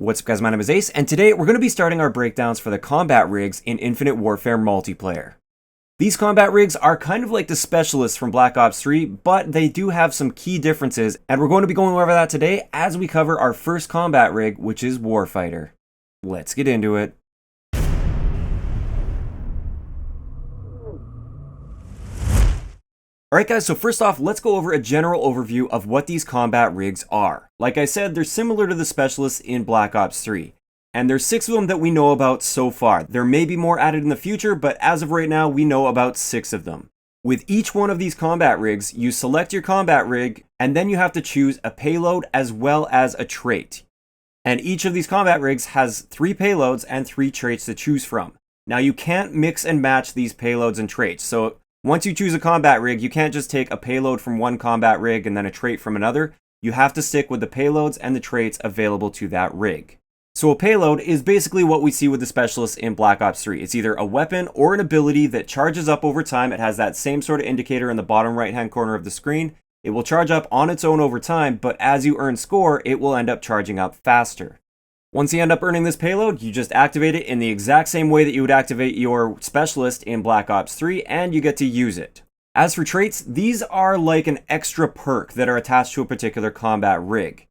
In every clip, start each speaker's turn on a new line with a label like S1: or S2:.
S1: What's up guys, my name is Ace, and today we're going to be starting our breakdowns for the combat rigs in Infinite Warfare multiplayer. These combat rigs are kind of like the specialists from Black Ops 3, but they do have some key differences, and we're going to be going over that today as we cover our first combat rig, which is Warfighter. Let's get into it. Alright guys, so first off, let's go over a general overview of what these combat rigs are. Like I said, they're similar to the specialists in Black Ops 3. And there's 6 of them that we know about so far. There may be more added in the future, but as of right now, we know about 6 of them. With each one of these combat rigs, you select your combat rig, and then you have to choose a payload as well as a trait. And each of these combat rigs has 3 payloads and 3 traits to choose from. Now you can't mix and match these payloads and traits, so once you choose a combat rig, you can't just take a payload from one combat rig and then a trait from another. You have to stick with the payloads and the traits available to that rig. So a payload is basically what we see with the specialists in Black Ops 3. It's either a weapon or an ability that charges up over time. It has that same sort of indicator in the bottom right hand corner of the screen. It will charge up on its own over time, but as you earn score, it will end up charging up faster. Once you end up earning this payload, you just activate it in the exact same way that you would activate your specialist in Black Ops 3, and you get to use it. As for traits, these are like an extra perk that are attached to a particular combat rig.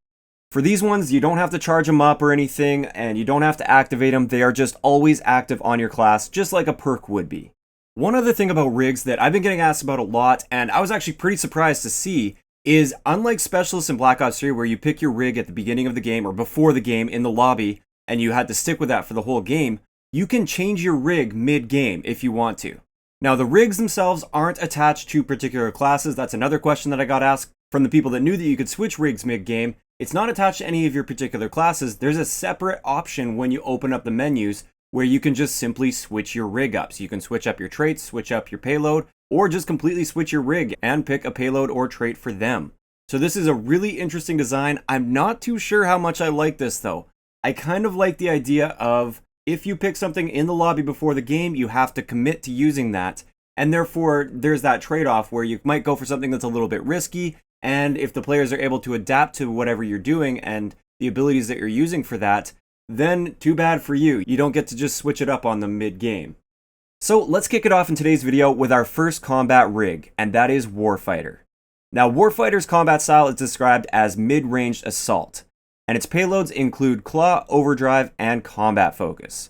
S1: For these ones, you don't have to charge them up or anything, and you don't have to activate them. They are just always active on your class, just like a perk would be. One other thing about rigs that I've been getting asked about a lot, and I was actually pretty surprised to see, is unlike specialists in Black Ops 3 where you pick your rig at the beginning of the game or before the game in the lobby and you had to stick with that for the whole game, you can change your rig mid-game if you want to. Now the rigs themselves aren't attached to particular classes. That's another question that I got asked from the people that knew that you could switch rigs mid-game. It's not attached to any of your particular classes. There's a separate option when you open up the menus where you can just simply switch your rig up. So you can switch up your traits, switch up your payload, or just completely switch your rig and pick a payload or trait for them. So this is a really interesting design. I'm not too sure how much I like this though. I kind of like the idea of if you pick something in the lobby before the game, you have to commit to using that. And therefore, there's that trade-off where you might go for something that's a little bit risky. And if the players are able to adapt to whatever you're doing and the abilities that you're using for that, then too bad for you. You don't get to just switch it up on them mid-game. So let's kick it off in today's video with our first combat rig, and that is Warfighter. Now Warfighter's combat style is described as mid-ranged assault, and its payloads include Claw, Overdrive, and Combat Focus.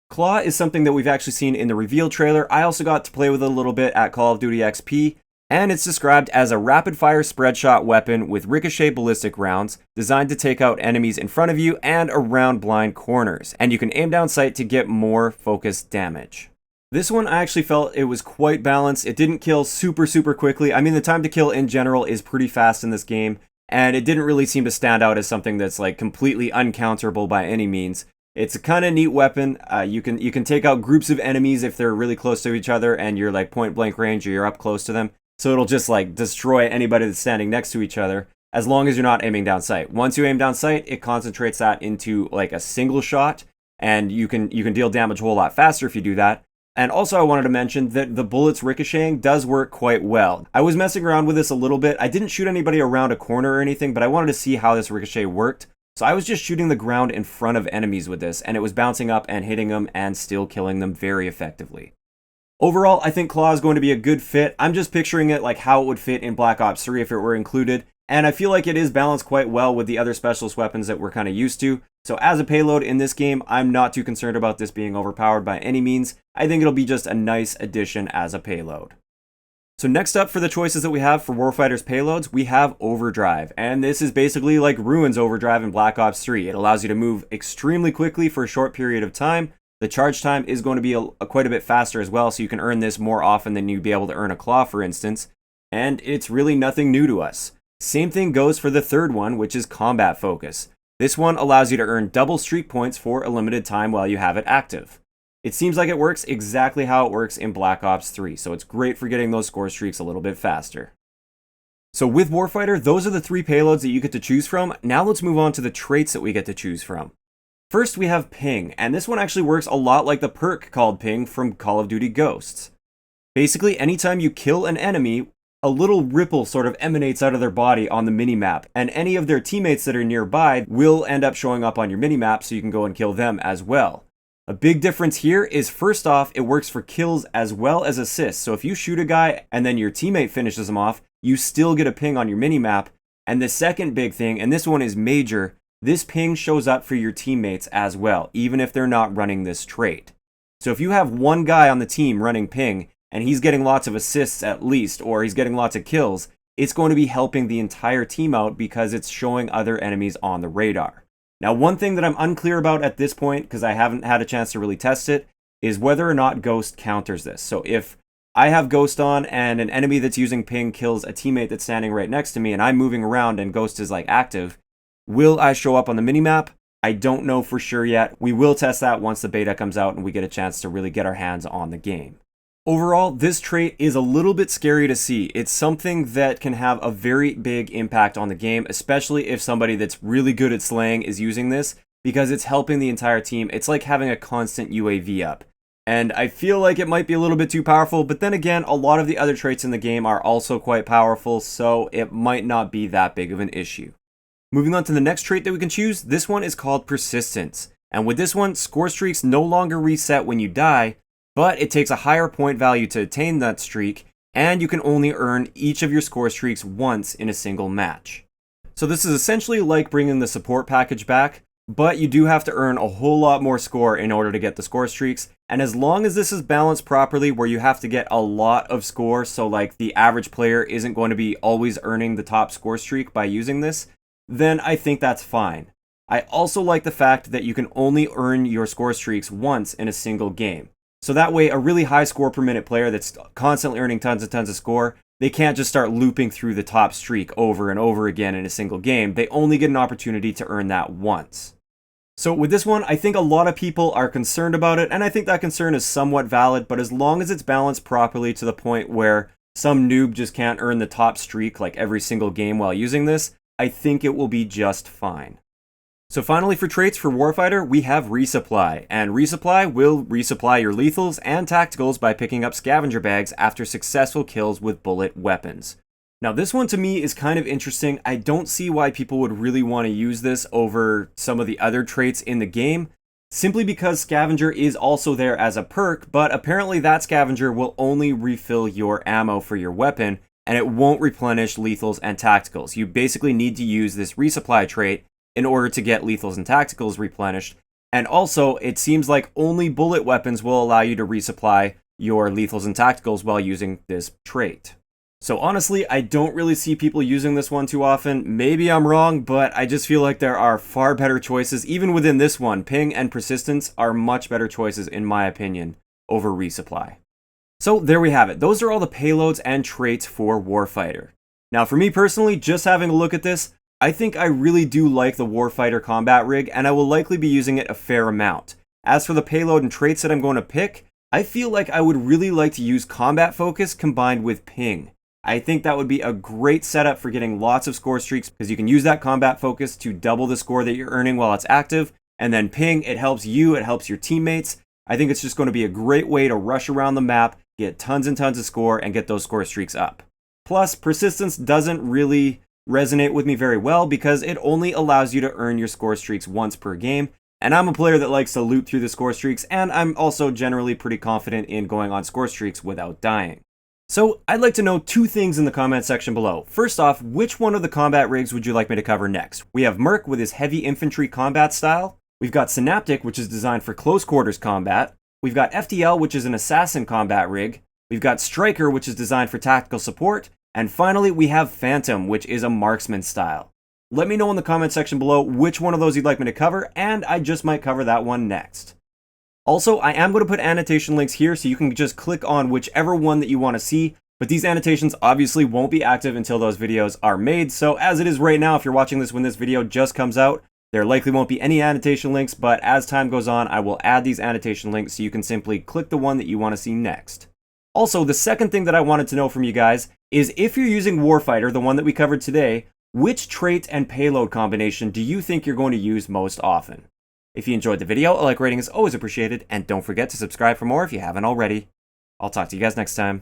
S1: Claw is something that we've actually seen in the reveal trailer. I also got to play with it a little bit at Call of Duty XP, and it's described as a rapid-fire spread shot weapon with ricochet ballistic rounds designed to take out enemies in front of you and around blind corners, and you can aim down sight to get more focused damage. This one I actually felt it was quite balanced. It didn't kill super quickly. I mean, the time to kill in general is pretty fast in this game, and it didn't really seem to stand out as something that's like completely uncounterable by any means. It's a kind of neat weapon. You can take out groups of enemies if they're really close to each other and you're like point blank range or you're up close to them. So it'll just like destroy anybody that's standing next to each other as long as you're not aiming down sight. Once you aim down sight, it concentrates that into like a single shot, and you can deal damage a whole lot faster if you do that. And also I wanted to mention that the bullets ricocheting does work quite well. I was messing around with this a little bit. I didn't shoot anybody around a corner or anything, but I wanted to see how this ricochet worked. So I was just shooting the ground in front of enemies with this, and it was bouncing up and hitting them and still killing them very effectively. Overall, I think Claw is going to be a good fit. I'm just picturing it like how it would fit in Black Ops 3 if it were included. And I feel like it is balanced quite well with the other specialist weapons that we're kind of used to. So as a payload in this game, I'm not too concerned about this being overpowered by any means. I think it'll be just a nice addition as a payload. So next up for the choices that we have for Warfighter's payloads, we have Overdrive. And this is basically like Ruin's Overdrive in Black Ops 3. It allows you to move extremely quickly for a short period of time. The charge time is going to be quite a bit faster as well, so you can earn this more often than you'd be able to earn a Claw, for instance. And it's really nothing new to us. Same thing goes for the third one, which is Combat Focus. This one allows you to earn double streak points for a limited time while you have it active. It seems like it works exactly how it works in Black Ops 3, so it's great for getting those score streaks a little bit faster. So with Warfighter, those are the 3 payloads that you get to choose from. Now let's move on to the traits that we get to choose from. First we have Ping, and this one actually works a lot like the perk called Ping from Call of Duty Ghosts. Basically, anytime you kill an enemy, a little ripple sort of emanates out of their body on the minimap, and any of their teammates that are nearby will end up showing up on your minimap so you can go and kill them as well. A big difference here is, first off, it works for kills as well as assists. So if you shoot a guy and then your teammate finishes him off, you still get a ping on your minimap. And the second big thing, and this one is major, this ping shows up for your teammates as well, even if they're not running this trait. So if you have one guy on the team running ping, and he's getting lots of assists at least, or he's getting lots of kills, it's going to be helping the entire team out because it's showing other enemies on the radar. Now, one thing that I'm unclear about at this point, because I haven't had a chance to really test it, is whether or not Ghost counters this. So if I have Ghost on and an enemy that's using ping kills a teammate that's standing right next to me and I'm moving around and Ghost is like active, will I show up on the minimap? I don't know for sure yet. We will test that once the beta comes out and we get a chance to really get our hands on the game. Overall, this trait is a little bit scary to see. It's something that can have a very big impact on the game, especially if somebody that's really good at slaying is using this, because it's helping the entire team. It's like having a constant UAV up. And I feel like it might be a little bit too powerful, but then again, a lot of the other traits in the game are also quite powerful, so it might not be that big of an issue. Moving on to the next trait that we can choose, this one is called Persistence. And with this one, score streaks no longer reset when you die, but it takes a higher point value to attain that streak, and you can only earn each of your score streaks once in a single match. So this is essentially like bringing the support package back, but you do have to earn a whole lot more score in order to get the score streaks, and as long as this is balanced properly where you have to get a lot of score, so like the average player isn't going to be always earning the top score streak by using this, then I think that's fine. I also like the fact that you can only earn your score streaks once in a single game. So that way, a really high score per minute player that's constantly earning tons and tons of score, they can't just start looping through the top streak over and over again in a single game. They only get an opportunity to earn that once. So with this one, I think a lot of people are concerned about it, and I think that concern is somewhat valid, but as long as it's balanced properly to the point where some noob just can't earn the top streak like every single game while using this, I think it will be just fine. So finally, for traits for Warfighter, we have Resupply, and Resupply will resupply your lethals and tacticals by picking up scavenger bags after successful kills with bullet weapons. Now this one to me is kind of interesting. I don't see why people would really want to use this over some of the other traits in the game, simply because Scavenger is also there as a perk, but apparently that Scavenger will only refill your ammo for your weapon, and it won't replenish lethals and tacticals. You basically need to use this Resupply trait in order to get lethals and tacticals replenished. And also, it seems like only bullet weapons will allow you to resupply your lethals and tacticals while using this trait. So honestly, I don't really see people using this one too often. Maybe I'm wrong, but I just feel like there are far better choices. Even within this one, Ping and Persistence are much better choices in my opinion over Resupply. So there we have it. Those are all the payloads and traits for Warfighter. Now for me personally, just having a look at this, I think I really do like the Warfighter Combat Rig, and I will likely be using it a fair amount. As for the payload and traits that I'm going to pick, I feel like I would really like to use Combat Focus combined with Ping. I think that would be a great setup for getting lots of score streaks, because you can use that Combat Focus to double the score that you're earning while it's active, and then Ping, it helps you, it helps your teammates. I think it's just going to be a great way to rush around the map, get tons and tons of score, and get those score streaks up. Plus, Persistence doesn't really resonate with me very well because it only allows you to earn your score streaks once per game, and I'm a player that likes to loot through the score streaks, and I'm also generally pretty confident in going on score streaks without dying. So I'd like to know two things in the comment section below. First off, which one of the combat rigs would you like me to cover next? We have Merc with his heavy infantry combat style. We've got Synaptic, which is designed for close quarters combat. We've got FTL, which is an assassin combat rig. We've got Striker, which is designed for tactical support. And finally, we have Phantom, which is a marksman style. Let me know in the comment section below which one of those you'd like me to cover, and I just might cover that one next. Also, I am going to put annotation links here so you can just click on whichever one that you want to see, but these annotations obviously won't be active until those videos are made, so as it is right now, if you're watching this when this video just comes out, there likely won't be any annotation links, but as time goes on, I will add these annotation links so you can simply click the one that you want to see next. Also, the second thing that I wanted to know from you guys is if you're using Warfighter, the one that we covered today, which trait and payload combination do you think you're going to use most often? If you enjoyed the video, a like rating is always appreciated, and don't forget to subscribe for more if you haven't already. I'll talk to you guys next time.